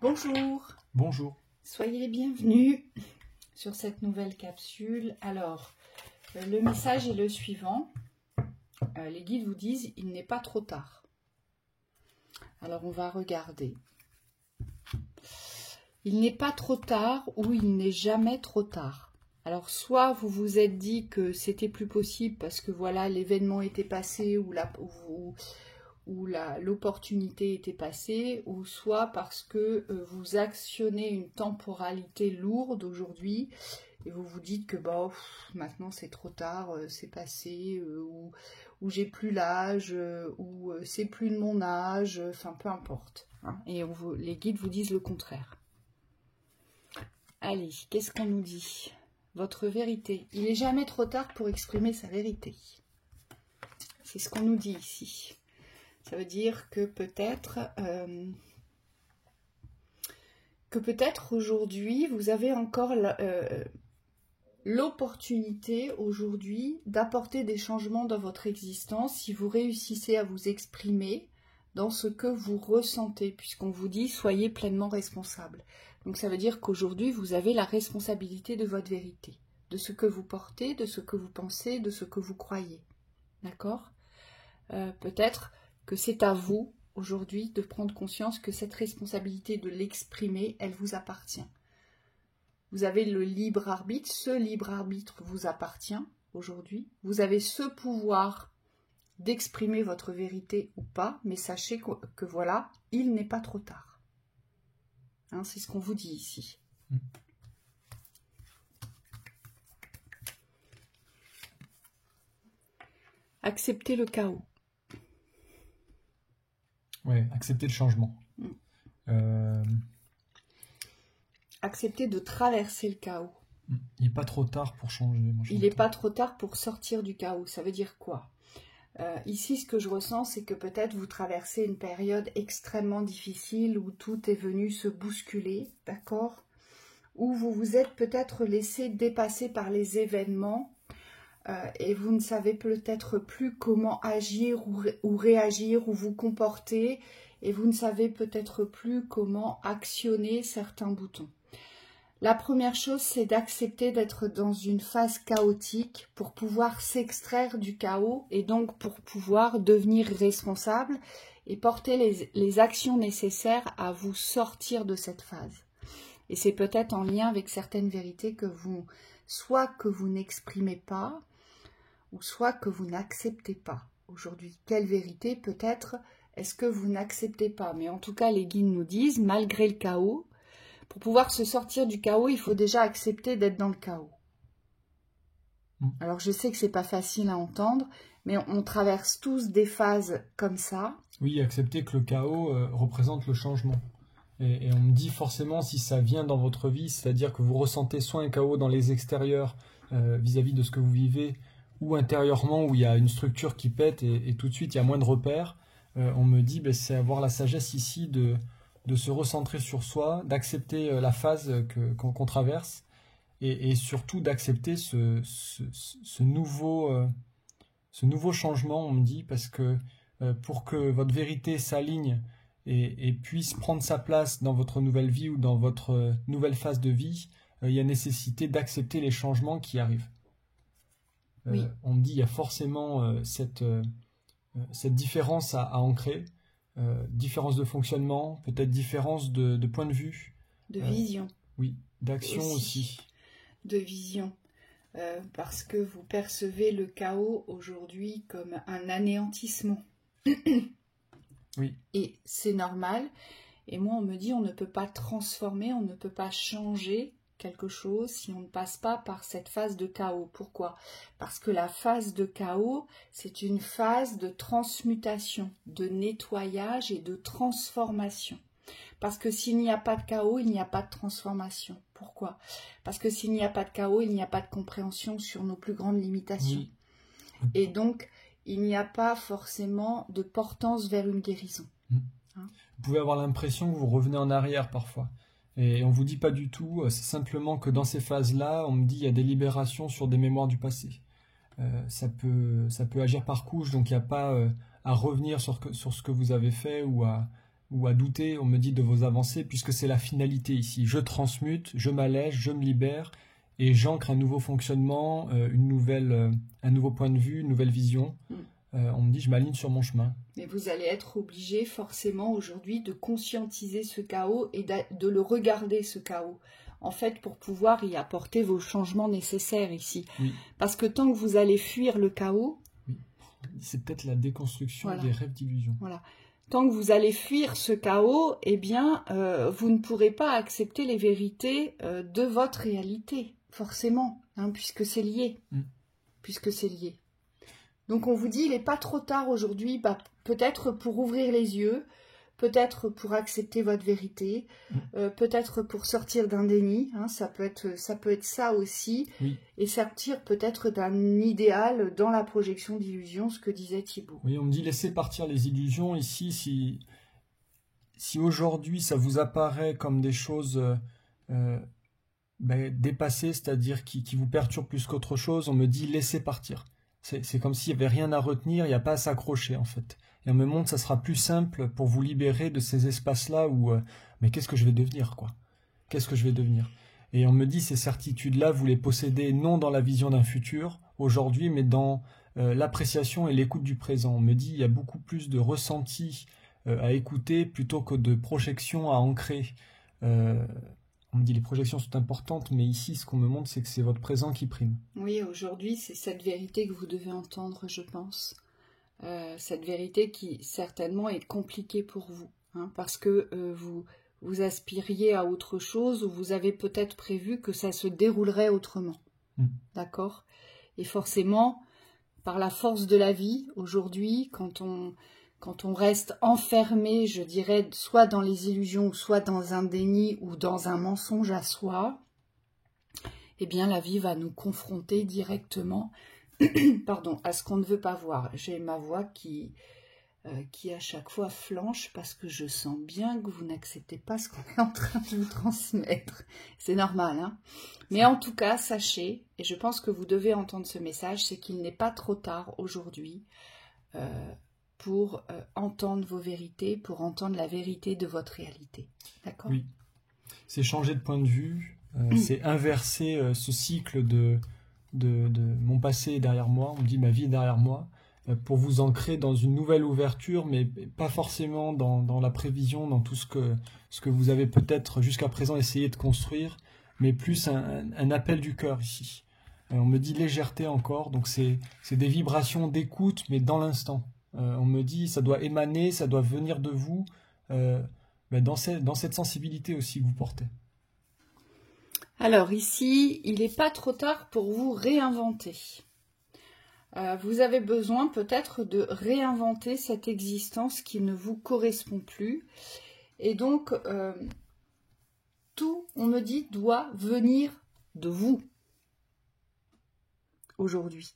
Bonjour, Bonjour. soyez les bienvenus sur cette nouvelle capsule. Alors, le message est le suivant. Les guides vous disent, il n'est pas trop tard. Alors, on va regarder. Il n'est pas trop tard ou il n'est jamais trop tard. Alors, soit vous vous êtes dit que c'était plus possible parce que voilà, l'événement était passé ou l'opportunité était passée, ou soit parce que vous actionnez une temporalité lourde aujourd'hui et vous vous dites que maintenant c'est trop tard, c'est passé, ou j'ai plus l'âge, ou c'est plus de mon âge, enfin peu importe. Hein. Et les guides vous disent le contraire. Allez, qu'est-ce qu'on nous dit? Votre vérité. Il n'est jamais trop tard pour exprimer sa vérité. C'est ce qu'on nous dit ici. Ça veut dire que peut-être aujourd'hui, vous avez encore l'opportunité aujourd'hui d'apporter des changements dans votre existence si vous réussissez à vous exprimer dans ce que vous ressentez, puisqu'on vous dit soyez pleinement responsable. Donc ça veut dire qu'aujourd'hui, vous avez la responsabilité de votre vérité, de ce que vous portez, de ce que vous pensez, de ce que vous croyez. D'accord ? Peut-être que c'est à vous, aujourd'hui, de prendre conscience que cette responsabilité de l'exprimer, elle vous appartient. Vous avez le libre arbitre, ce libre arbitre vous appartient aujourd'hui. Vous avez ce pouvoir d'exprimer votre vérité ou pas, mais sachez que voilà, il n'est pas trop tard. Hein, c'est ce qu'on vous dit ici. Acceptez le chaos. Oui, accepter le changement. Accepter de traverser le chaos. Il n'est pas trop tard pour changer. Il n'est pas trop tard pour sortir du chaos. Ça veut dire quoi? Ici, ce que je ressens, c'est que peut-être vous traversez une période extrêmement difficile où tout est venu se bousculer, d'accord? Où vous vous êtes peut-être laissé dépasser par les événements et vous ne savez peut-être plus comment agir ou réagir ou vous comporter et vous ne savez peut-être plus comment actionner certains boutons. La première chose, c'est d'accepter d'être dans une phase chaotique pour pouvoir s'extraire du chaos et donc pour pouvoir devenir responsable et porter les actions nécessaires à vous sortir de cette phase. Et c'est peut-être en lien avec certaines vérités que soit que vous n'exprimez pas, ou soit que vous n'acceptez pas. Aujourd'hui, quelle vérité peut-être est-ce que vous n'acceptez pas? Mais en tout cas, les guides nous disent, malgré le chaos, pour pouvoir se sortir du chaos, il faut déjà accepter d'être dans le chaos. Alors, je sais que c'est pas facile à entendre, mais on traverse tous des phases comme ça. Oui, accepter que le chaos représente le changement. Et on me dit forcément si ça vient dans votre vie, c'est-à-dire que vous ressentez soit un chaos dans les extérieurs vis-à-vis de ce que vous vivez, ou intérieurement où il y a une structure qui pète et tout de suite il y a moins de repères, on me dit c'est avoir la sagesse ici de se recentrer sur soi, d'accepter la phase qu'on traverse et surtout d'accepter ce nouveau changement, on me dit, parce que pour que votre vérité s'aligne et puisse prendre sa place dans votre nouvelle vie ou dans votre nouvelle phase de vie, il y a nécessité d'accepter les changements qui arrivent. Oui. On me dit il y a forcément cette différence à ancrer, différence de fonctionnement, peut-être différence de point de vue. De vision. Oui, d'action aussi. De vision. Parce que vous percevez le chaos aujourd'hui comme un anéantissement. Oui. Et c'est normal. Et moi, on me dit on ne peut pas transformer, on ne peut pas changer quelque chose si on ne passe pas par cette phase de chaos. Pourquoi? Parce que la phase de chaos, c'est une phase de transmutation, de nettoyage et de transformation. Parce que s'il n'y a pas de chaos, il n'y a pas de transformation. Pourquoi? Parce que s'il n'y a pas de chaos, il n'y a pas de compréhension sur nos plus grandes limitations. Oui. Et donc, il n'y a pas forcément de portance vers une guérison. Hein? Vous pouvez avoir l'impression que vous revenez en arrière parfois. Et on ne vous dit pas du tout, c'est simplement que dans ces phases-là, on me dit qu'il y a des libérations sur des mémoires du passé. Ça peut agir par couche, donc il n'y a pas à revenir sur ce que vous avez fait ou ou à douter, on me dit, de vos avancées, puisque c'est la finalité ici. Je transmute, je m'allège, je me libère, et j'ancre un nouveau fonctionnement, un nouveau point de vue, une nouvelle vision. On me dit, je m'aligne sur mon chemin. Mais vous allez être obligé forcément aujourd'hui de conscientiser ce chaos et de le regarder, ce chaos. En fait, pour pouvoir y apporter vos changements nécessaires ici. Oui. Parce que tant que vous allez fuir le chaos... Oui. C'est peut-être la déconstruction des rêves d'illusion. Voilà. Tant que vous allez fuir ce chaos, eh bien, vous ne pourrez pas accepter les vérités de votre réalité, forcément, hein, puisque c'est lié. Puisque c'est lié. Donc on vous dit, il n'est pas trop tard aujourd'hui, peut-être pour ouvrir les yeux, peut-être pour accepter votre vérité, peut-être pour sortir d'un déni, hein, ça peut être ça aussi, et sortir peut-être d'un idéal dans la projection d'illusions, ce que disait Thibaut. Oui, on me dit laissez partir les illusions. Ici, si aujourd'hui ça vous apparaît comme des choses dépassées, c'est-à-dire qui vous perturbent plus qu'autre chose, on me dit laissez partir. C'est comme s'il n'y avait rien à retenir, il n'y a pas à s'accrocher en fait. Et on me montre que ça sera plus simple pour vous libérer de ces espaces-là où mais qu'est-ce que je vais devenir quoi? Qu'est-ce que je vais devenir? Et on me dit ces certitudes-là, vous les possédez non dans la vision d'un futur, aujourd'hui, mais dans l'appréciation et l'écoute du présent. On me dit il y a beaucoup plus de ressenti à écouter plutôt que de projection à ancrer. On me dit les projections sont importantes, mais ici, ce qu'on me montre, c'est que c'est votre présent qui prime. Oui, aujourd'hui, c'est cette vérité que vous devez entendre, je pense. Cette vérité qui, certainement, est compliquée pour vous. Hein, parce que vous aspiriez à autre chose, ou vous avez peut-être prévu que ça se déroulerait autrement. D'accord? Et forcément, par la force de la vie, aujourd'hui, quand on reste enfermé, je dirais, soit dans les illusions, soit dans un déni ou dans un mensonge à soi, eh bien la vie va nous confronter directement à ce qu'on ne veut pas voir. J'ai ma voix qui à chaque fois flanche parce que je sens bien que vous n'acceptez pas ce qu'on est en train de vous transmettre. C'est normal, hein? Mais en tout cas, sachez, et je pense que vous devez entendre ce message, c'est qu'il n'est pas trop tard aujourd'hui pour entendre vos vérités, pour entendre la vérité de votre réalité. D'accord? Oui. C'est changer de point de vue, c'est inverser ce cycle de mon passé est derrière moi, on dit ma vie est derrière moi, pour vous ancrer dans une nouvelle ouverture, mais pas forcément dans la prévision, dans tout ce que vous avez peut-être jusqu'à présent essayé de construire, mais plus un appel du cœur ici. On me dit légèreté encore, donc c'est des vibrations d'écoute, mais dans l'instant. On me dit ça doit émaner, ça doit venir de vous, dans cette sensibilité aussi que vous portez. Alors ici, il n'est pas trop tard pour vous réinventer. Vous avez besoin peut-être de réinventer cette existence qui ne vous correspond plus. Et donc, tout, on me dit, doit venir de vous aujourd'hui.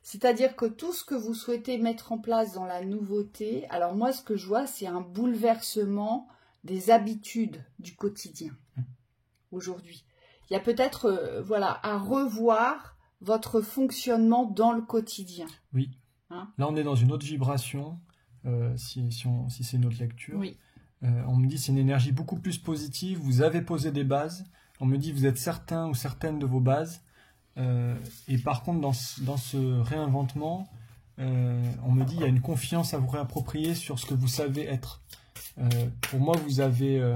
C'est-à-dire que tout ce que vous souhaitez mettre en place dans la nouveauté, alors moi ce que je vois c'est un bouleversement des habitudes du quotidien aujourd'hui. Il y a peut-être à revoir votre fonctionnement dans le quotidien. Oui, hein? Là on est dans une autre vibration, si c'est notre lecture. Oui. On me dit c'est une énergie beaucoup plus positive, vous avez posé des bases, on me dit vous êtes certain ou certaine de vos bases. Et par contre dans ce réinventement on me dit il y a une confiance à vous réapproprier sur ce que vous savez être. Pour moi vous avez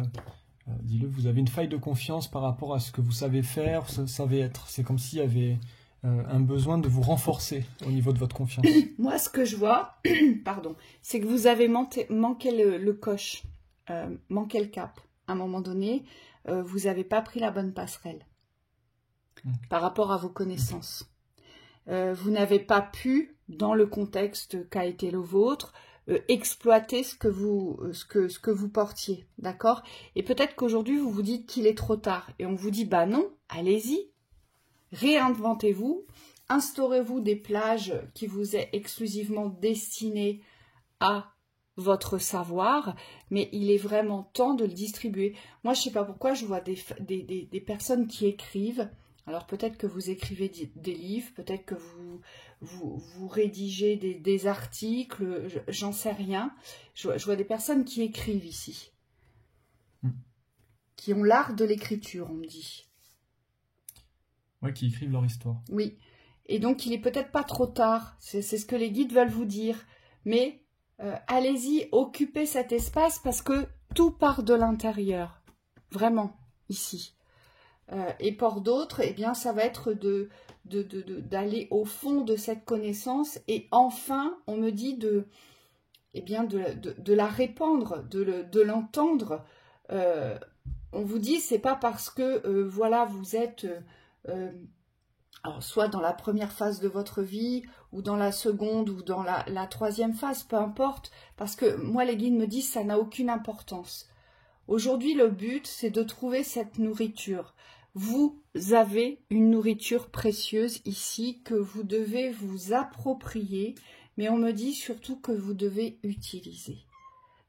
vous avez une faille de confiance par rapport à ce que vous savez faire, ce que vous savez être. C'est comme s'il y avait un besoin de vous renforcer au niveau de votre confiance. Moi ce que je vois c'est que vous avez manqué le coche, manqué le cap à un moment donné, vous n'avez pas pris la bonne passerelle par rapport à vos connaissances. Vous n'avez pas pu, dans le contexte qu'a été le vôtre, exploiter ce que vous portiez, d'accord? Et peut-être qu'aujourd'hui, vous vous dites qu'il est trop tard. Et on vous dit, bah non, allez-y, réinventez-vous, instaurez-vous des plages qui vous est exclusivement destinées à votre savoir, mais il est vraiment temps de le distribuer. Moi, je ne sais pas pourquoi, je vois des personnes qui écrivent Alors peut-être que vous écrivez des livres, peut-être que vous rédigez des articles, j'en sais rien. Je vois des personnes qui écrivent ici, qui ont l'art de l'écriture, on me dit. Ouais, qui écrivent leur histoire. Oui, et donc il est peut-être pas trop tard, c'est ce que les guides veulent vous dire, mais allez-y, occupez cet espace parce que tout part de l'intérieur, vraiment, ici. Et pour d'autres, eh bien, ça va être d'aller au fond de cette connaissance et enfin, on me dit eh bien, de la répandre, de l'entendre. On vous dit, c'est pas parce que voilà, vous êtes alors, soit dans la première phase de votre vie, ou dans la seconde, ou dans la troisième phase, peu importe, parce que moi, les guides me disent, ça n'a aucune importance. Aujourd'hui, le but, c'est de trouver cette nourriture. Vous avez une nourriture précieuse ici que vous devez vous approprier, mais on me dit surtout que vous devez utiliser.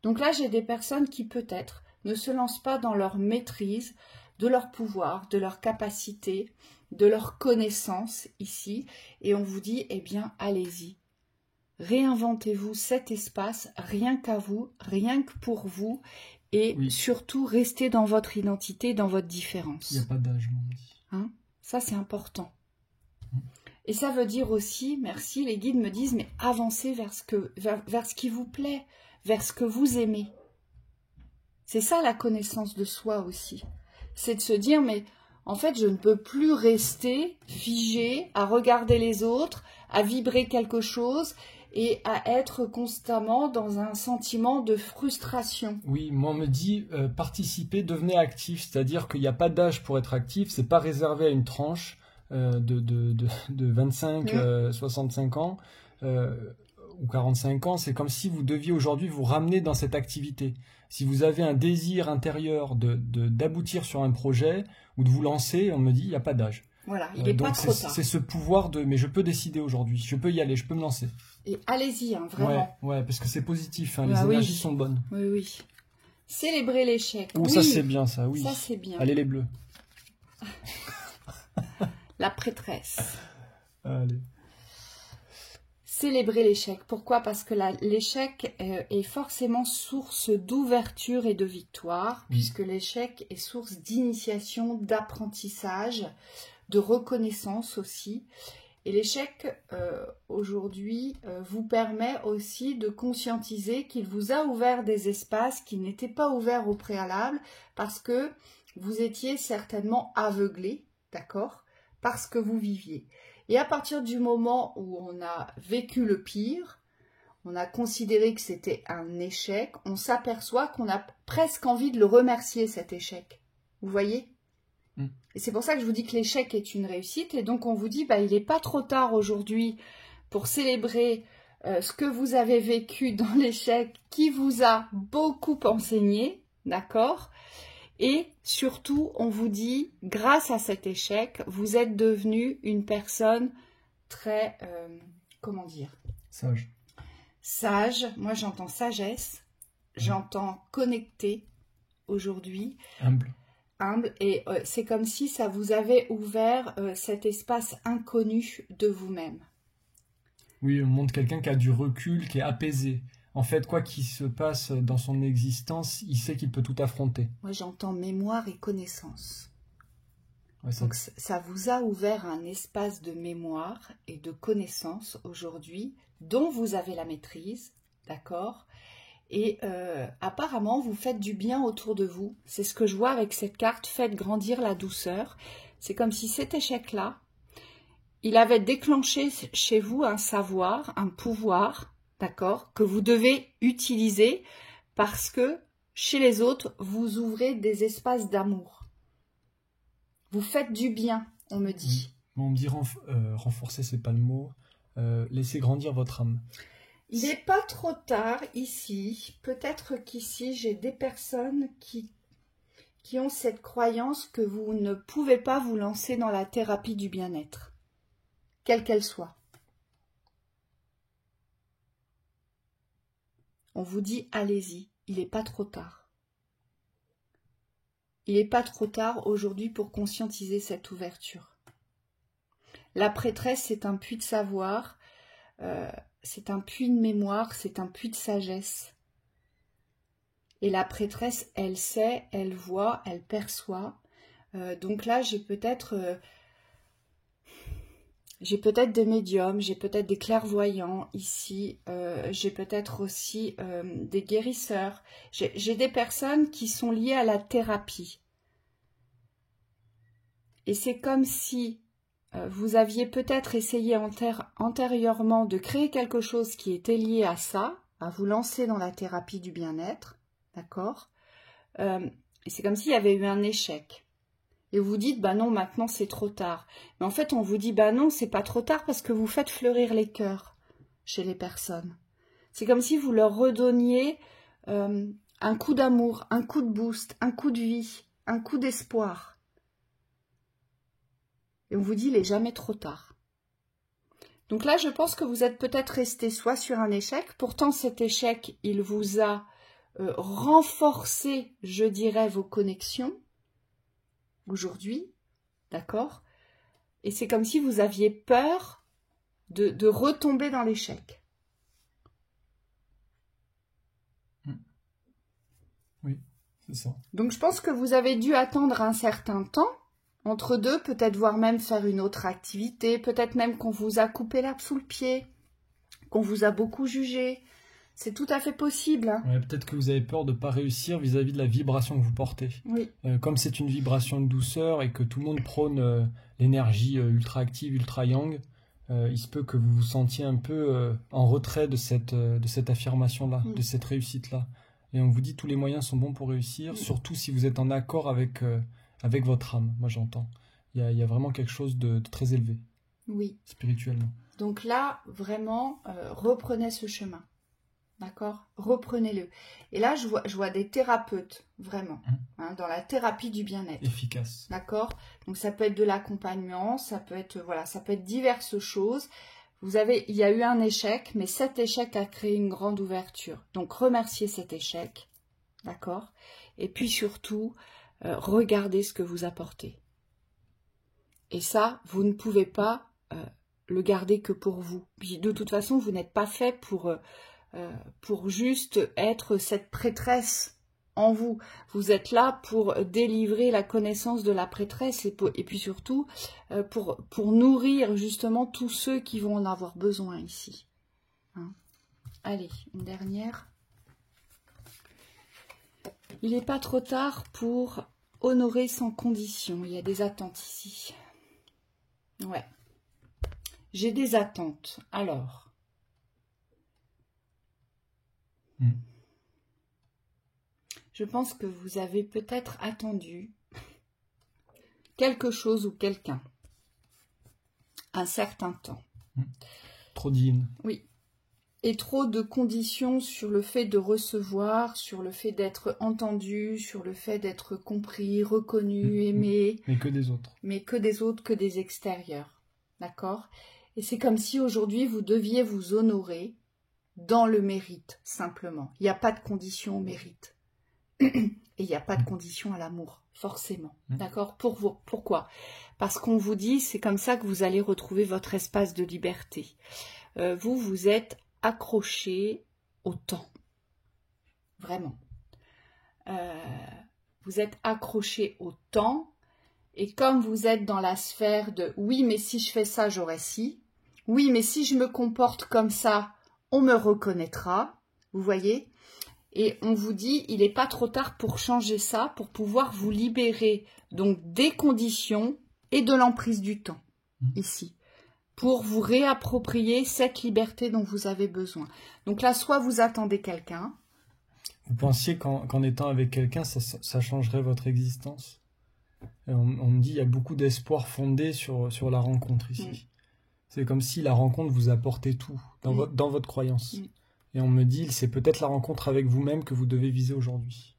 Donc là, j'ai des personnes qui peut-être ne se lancent pas dans leur maîtrise de leur pouvoir, de leur capacité, de leur connaissance ici, et on vous dit, eh bien, allez-y. Réinventez-vous cet espace, rien qu'à vous, rien que pour vous, et surtout, restez dans votre identité, dans votre différence. Il n'y a pas d'âge, on dit. Hein? Ça, c'est important. Et ça veut dire aussi, merci, les guides me disent, mais avancez vers ce qui vous plaît, vers ce que vous aimez. C'est ça la connaissance de soi aussi. C'est de se dire, mais en fait, je ne peux plus rester figé à regarder les autres, à vibrer quelque chose et à être constamment dans un sentiment de frustration. Oui, moi on me dit, participez, devenez actif, c'est-à-dire qu'il n'y a pas d'âge pour être actif, c'est pas réservé à une tranche de 25, 65 ans ou 45 ans, c'est comme si vous deviez aujourd'hui vous ramener dans cette activité. Si vous avez un désir intérieur d'aboutir sur un projet ou de vous lancer, on me dit, il n'y a pas d'âge. Voilà, il n'est pas trop tard. C'est ce pouvoir mais je peux décider aujourd'hui, je peux y aller, je peux me lancer. Et allez-y, hein, vraiment. Ouais, parce que c'est positif, hein, les énergies sont bonnes. Oui, oui. Célébrer l'échec. Oh, oui. Ça c'est bien, ça, oui. Ça c'est bien. Allez les bleus. La prêtresse. Allez. Célébrer l'échec. Pourquoi? Parce que l'échec est forcément source d'ouverture et de victoire, puisque l'échec est source d'initiation, d'apprentissage, de reconnaissance aussi. Et l'échec, aujourd'hui, vous permet aussi de conscientiser qu'il vous a ouvert des espaces qui n'étaient pas ouverts au préalable, parce que vous étiez certainement aveuglé, d'accord, parce que vous viviez. Et à partir du moment où on a vécu le pire, on a considéré que c'était un échec, on s'aperçoit qu'on a presque envie de le remercier, cet échec. Vous voyez ? Et c'est pour ça que je vous dis que l'échec est une réussite. Et donc on vous dit, il n'est pas trop tard aujourd'hui pour célébrer ce que vous avez vécu dans l'échec qui vous a beaucoup enseigné, d'accord ? Et surtout, on vous dit, grâce à cet échec, vous êtes devenu une personne très, comment dire ? Sage. Sage, moi j'entends sagesse, j'entends connecté aujourd'hui. Humble, et c'est comme si ça vous avait ouvert cet espace inconnu de vous-même. Oui, on montre quelqu'un qui a du recul, qui est apaisé. En fait, quoi qu'il se passe dans son existence, il sait qu'il peut tout affronter. Moi, j'entends mémoire et connaissance. Ouais, donc, ça vous a ouvert un espace de mémoire et de connaissance aujourd'hui, dont vous avez la maîtrise, d'accord ? Et apparemment, vous faites du bien autour de vous. C'est ce que je vois avec cette carte, faites grandir la douceur. C'est comme si cet échec-là, il avait déclenché chez vous un savoir, un pouvoir, d'accord, que vous devez utiliser parce que chez les autres, vous ouvrez des espaces d'amour. Vous faites du bien, on me dit. On me dit renforcer, c'est pas le mot. Laissez grandir votre âme. Il n'est pas trop tard ici. Peut-être qu'ici, j'ai des personnes qui ont cette croyance que vous ne pouvez pas vous lancer dans la thérapie du bien-être, quelle qu'elle soit. On vous dit, allez-y, il n'est pas trop tard. Il n'est pas trop tard aujourd'hui pour conscientiser cette ouverture. La prêtresse, c'est un puits de savoir, c'est un puits de mémoire, c'est un puits de sagesse. Et la prêtresse, elle sait, elle voit, elle perçoit. Donc là, j'ai peut-être des médiums, j'ai peut-être des clairvoyants ici, j'ai peut-être aussi des guérisseurs. J'ai des personnes qui sont liées à la thérapie. Et c'est comme si vous aviez peut-être essayé antérieurement de créer quelque chose qui était lié à ça, à vous lancer dans la thérapie du bien-être, d'accord? Et c'est comme s'il y avait eu un échec. Et vous dites, bah non, maintenant c'est trop tard. Mais en fait, on vous dit, bah non, c'est pas trop tard parce que vous faites fleurir les cœurs chez les personnes. C'est comme si vous leur redonniez un coup d'amour, un coup de boost, un coup de vie, un coup d'espoir. Et on vous dit, il n'est jamais trop tard. Donc là, je pense que vous êtes peut-être resté soit sur un échec. Pourtant, cet échec, il vous a renforcé, je dirais, vos connexions aujourd'hui. D'accord? Et c'est comme si vous aviez peur de retomber dans l'échec. Oui, c'est ça. Donc, je pense que vous avez dû attendre un certain temps. Entre deux, peut-être voire même faire une autre activité, peut-être même qu'on vous a coupé l'herbe sous le pied, qu'on vous a beaucoup jugé. C'est tout à fait possible. Hein. Ouais, peut-être que vous avez peur de ne pas réussir vis-à-vis de la vibration que vous portez. Oui. Comme c'est une vibration de douceur et que tout le monde prône l'énergie ultra active, ultra yang, il se peut que vous vous sentiez un peu en retrait de cette affirmation-là, de cette réussite-là. Et on vous dit tous les moyens sont bons pour réussir, surtout si vous êtes en accord avec votre âme, moi j'entends. Il y a vraiment quelque chose de très élevé, spirituellement. Donc là, vraiment, reprenez ce chemin, d'accord? Reprenez-le. Et là, je vois des thérapeutes, vraiment, dans la thérapie du bien-être. Efficace. D'accord? Donc ça peut être de l'accompagnement, ça peut être, ça peut être diverses choses. Il y a eu un échec, mais cet échec a créé une grande ouverture. Donc remerciez cet échec, d'accord? Et puis surtout, regardez ce que vous apportez. Et ça, vous ne pouvez pas le garder que pour vous. Puis de toute façon, vous n'êtes pas fait pour juste être cette prêtresse en vous. Vous êtes là pour délivrer la connaissance de la prêtresse et puis surtout pour nourrir justement tous ceux qui vont en avoir besoin ici. Hein? Allez, une dernière. Il n'est pas trop tard pour honorer sans condition. Il y a des attentes ici. Ouais. J'ai des attentes. Alors. Je pense que vous avez peut-être attendu quelque chose ou quelqu'un un certain temps. Trop d'hymnes. Oui. Et trop de conditions sur le fait de recevoir, sur le fait d'être entendu, sur le fait d'être compris, reconnu, aimé. Mais que des autres. Mais que des autres, que des extérieurs. D'accord? Et c'est comme si aujourd'hui vous deviez vous honorer dans le mérite, simplement. Il n'y a pas de condition au mérite. Et il n'y a pas de condition à l'amour, forcément. D'accord? Pourquoi? Parce qu'on vous dit, c'est comme ça que vous allez retrouver votre espace de liberté. Vous êtes accroché au temps. Vraiment. Vous êtes accroché au temps. Et comme vous êtes dans la sphère de « oui, mais si je fais ça, j'aurai ci »,« oui, mais si je me comporte comme ça, on me reconnaîtra », vous voyez? Et on vous dit, il n'est pas trop tard pour changer ça, pour pouvoir vous libérer donc des conditions et de l'emprise du temps, ici, pour vous réapproprier cette liberté dont vous avez besoin. Donc là, soit vous attendez quelqu'un. Vous pensiez qu'en étant avec quelqu'un, ça changerait votre existence? On me dit, il y a beaucoup d'espoir fondé sur la rencontre ici. C'est comme si la rencontre vous apportait tout dans votre croyance. Et on me dit, c'est peut-être la rencontre avec vous-même que vous devez viser aujourd'hui.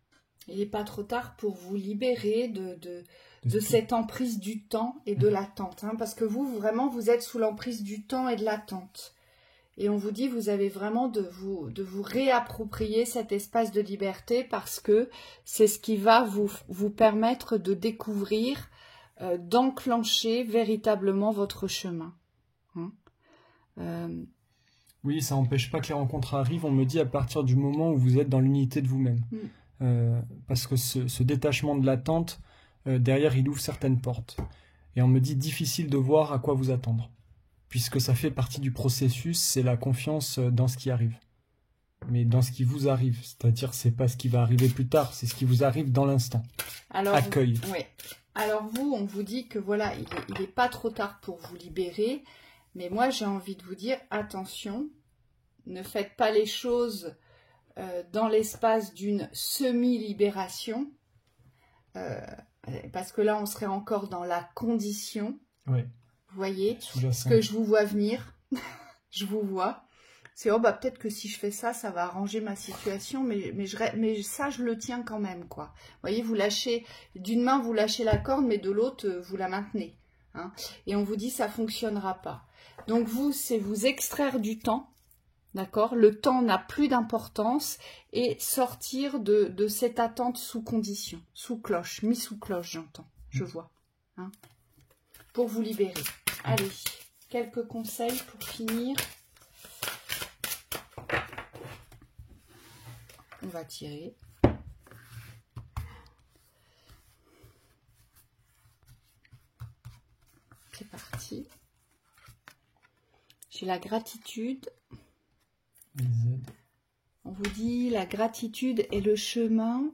Il n'est pas trop tard pour vous libérer de cette emprise du temps et de l'attente. Hein, parce que vraiment, vous êtes sous l'emprise du temps et de l'attente. Et on vous dit, vous avez vraiment de vous réapproprier cet espace de liberté parce que c'est ce qui va vous permettre de découvrir d'enclencher véritablement votre chemin. Hein. Oui, ça n'empêche pas que les rencontres arrivent. On me dit à partir du moment où vous êtes dans l'unité de vous-même. Parce que ce détachement de l'attente, derrière, il ouvre certaines portes. Et on me dit difficile de voir à quoi vous attendre. Puisque ça fait partie du processus, c'est la confiance dans ce qui arrive. Mais dans ce qui vous arrive. C'est-à-dire, c'est pas ce qui va arriver plus tard, c'est ce qui vous arrive dans l'instant. Alors, accueil. Oui. Alors vous, on vous dit que voilà, il est pas trop tard pour vous libérer. Mais moi, j'ai envie de vous dire, attention, ne faites pas les choses dans l'espace d'une semi-libération. Parce que là, on serait encore dans la condition. Oui. Vous voyez ce que je vous vois venir. Je vous vois. C'est peut-être que si je fais ça, ça va arranger ma situation, mais ça, je le tiens quand même, quoi. Vous voyez, vous lâchez, d'une main, vous lâchez la corde, mais de l'autre, vous la maintenez. Hein, et on vous dit, ça fonctionnera pas. Donc vous, c'est vous extraire du temps, d'accord? Le temps n'a plus d'importance et sortir de cette attente sous condition, sous cloche, mis sous cloche, j'entends, je vois. Hein, pour vous libérer. Allez, quelques conseils pour finir. On va tirer. C'est parti. J'ai la gratitude. On vous dit, la gratitude est le chemin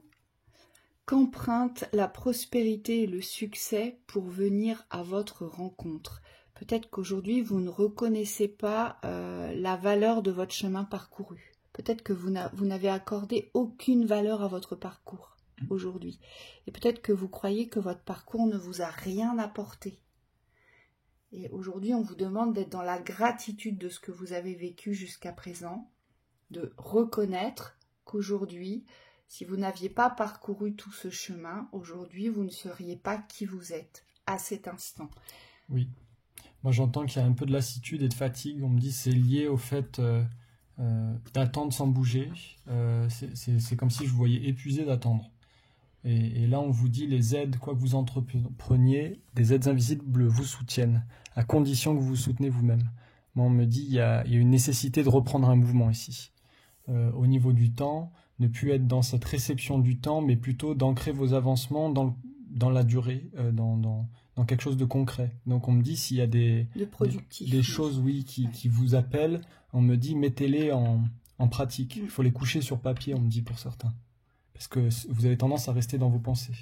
qu'emprunte la prospérité et le succès pour venir à votre rencontre. Peut-être qu'aujourd'hui, vous ne reconnaissez pas la valeur de votre chemin parcouru. Peut-être que vous n'avez accordé aucune valeur à votre parcours aujourd'hui. Et peut-être que vous croyez que votre parcours ne vous a rien apporté. Et aujourd'hui, on vous demande d'être dans la gratitude de ce que vous avez vécu jusqu'à présent, de reconnaître qu'aujourd'hui, si vous n'aviez pas parcouru tout ce chemin, aujourd'hui, vous ne seriez pas qui vous êtes à cet instant. Oui. Moi, j'entends qu'il y a un peu de lassitude et de fatigue. On me dit que c'est lié au fait d'attendre sans bouger. C'est comme si je vous voyais épuisé d'attendre. Et là, on vous dit les aides, quoi que vous entrepreniez, des aides invisibles vous soutiennent, à condition que vous vous soutenez vous-même. Moi, on me dit il y a une nécessité de reprendre un mouvement ici. Au niveau du temps, ne plus être dans cette réception du temps, mais plutôt d'ancrer vos avancements dans la durée, dans quelque chose de concret. Donc on me dit s'il y a des choses oui, qui vous appellent, on me dit mettez-les en pratique. Il faut les coucher sur papier, on me dit pour certains. Parce que vous avez tendance à rester dans vos pensées.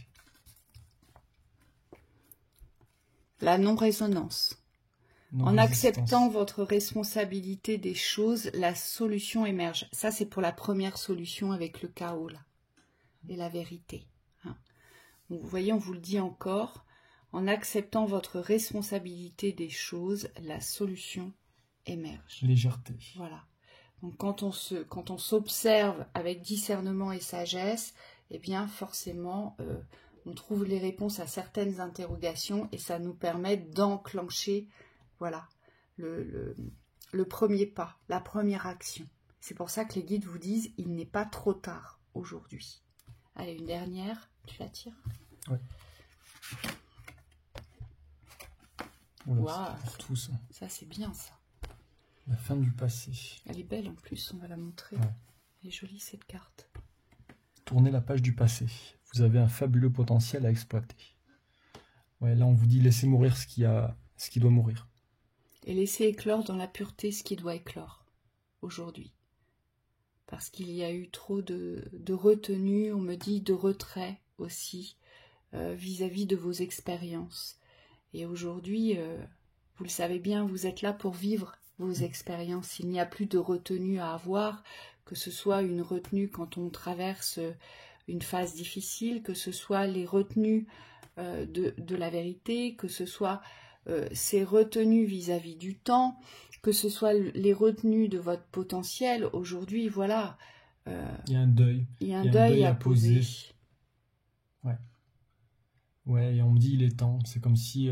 La non-résonance. En acceptant votre responsabilité des choses, la solution émerge. Ça, c'est pour la première solution avec le chaos, là. Et la vérité. Hein. Donc, vous voyez, on vous le dit encore. En acceptant votre responsabilité des choses, la solution émerge. Légèreté. Voilà. Donc, quand on s'observe avec discernement et sagesse, eh bien, forcément, on trouve les réponses à certaines interrogations et ça nous permet d'enclencher, voilà, le premier pas, la première action. C'est pour ça que les guides vous disent, il n'est pas trop tard aujourd'hui. Allez, une dernière, tu la tires? Oui. Wow, pour tout ça. Ça, c'est bien, ça. La fin du passé. Elle est belle en plus, on va la montrer. Ouais. Elle est jolie cette carte. Tournez la page du passé. Vous avez un fabuleux potentiel à exploiter. Ouais, là on vous dit laissez mourir ce qui doit mourir. Et laissez éclore dans la pureté ce qui doit éclore aujourd'hui. Parce qu'il y a eu trop de retenue, on me dit de retrait aussi vis-à-vis de vos expériences. Et aujourd'hui, vous le savez bien, vous êtes là pour vivre vos expériences. Il n'y a plus de retenue à avoir, que ce soit une retenue quand on traverse une phase difficile, que ce soit les retenues de la vérité, que ce soit ces retenues vis-à-vis du temps, que ce soit les retenues de votre potentiel. Aujourd'hui, voilà. Il y a un deuil. Il y a un deuil à poser. Ouais. Ouais, et on me dit il est temps. C'est comme si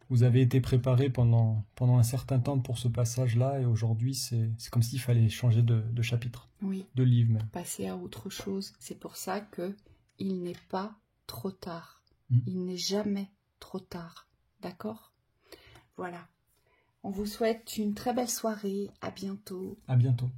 vous avez été préparé pendant un certain temps pour ce passage-là, et aujourd'hui, c'est comme s'il fallait changer de chapitre, oui. De livre même. Passer à autre chose. C'est pour ça que il n'est pas trop tard. Mmh. Il n'est jamais trop tard. D'accord? Voilà. On vous souhaite une très belle soirée. À bientôt. À bientôt.